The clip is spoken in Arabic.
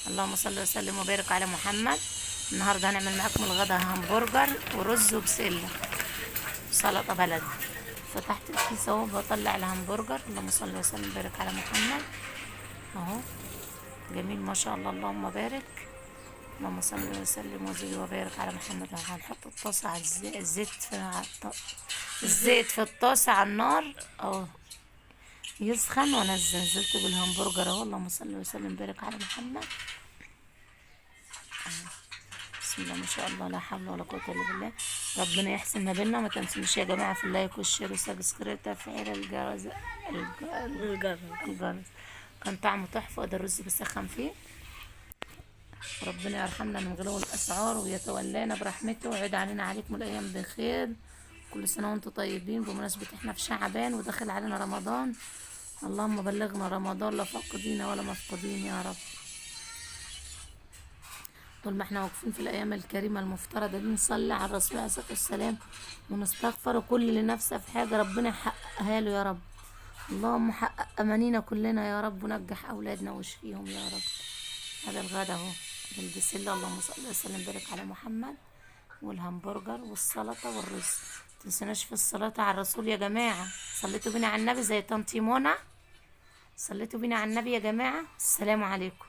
اللهم صل وسلم وبارك على محمد. النهارده هنعمل معاكم الغدا همبرجر ورز وبسله سلطه بلدي. فتحت الكيس اهو بطلع الهمبرجر. اللهم صل وسلم وبارك على محمد اهو. جميل ما شاء الله، اللهم بارك. اللهم صل وسلم وزد وبارك على محمد. هنحط الطاسه على الزيت في الطاسه على النار اهو يسخن، وانا نزلت بالهمبرجر اهو. اللهم صل وسلم وبارك على محمد. بسم الله ما شاء الله، لا حول ولا قوه الا بالله. ربنا يحسن ما بيننا. ما تنسوش يا جماعه في اللايك والشير وسبسكرايب تفعيل الجرد. الجرس. كان طعمه تحفه. وده الرز بسخن فيه. ربنا يرحمنا من غلو الاسعار ويتولانا برحمته ويعيد علينا عليكم الايام بخير. كل سنه وانتم طيبين بمناسبه احنا في شعبان وداخل علينا رمضان. اللهم بلغنا رمضان لا فاقدين ولا مفقودين يا رب. طول ما احنا واقفين في الايام الكريمه المفترضه دي نصلي على الرسول عليه الصلاه والسلام ونستغفر، وكل اللي نفسه في حاجه ربنا يحققها له يا رب. اللهم حقق امانينا كلنا يا رب، ونجح اولادنا واشفيهم يا رب. هذا الغدا اهو بالبسله. اللهم صل وسلم وبارك على محمد. والهمبرجر والسلطه والرز. متنسوناش في الصلاه على الرسول يا جماعه. صليتوا بينا على النبي زي طنط منى. صليتوا بينا على النبي يا جماعه. السلام عليكم.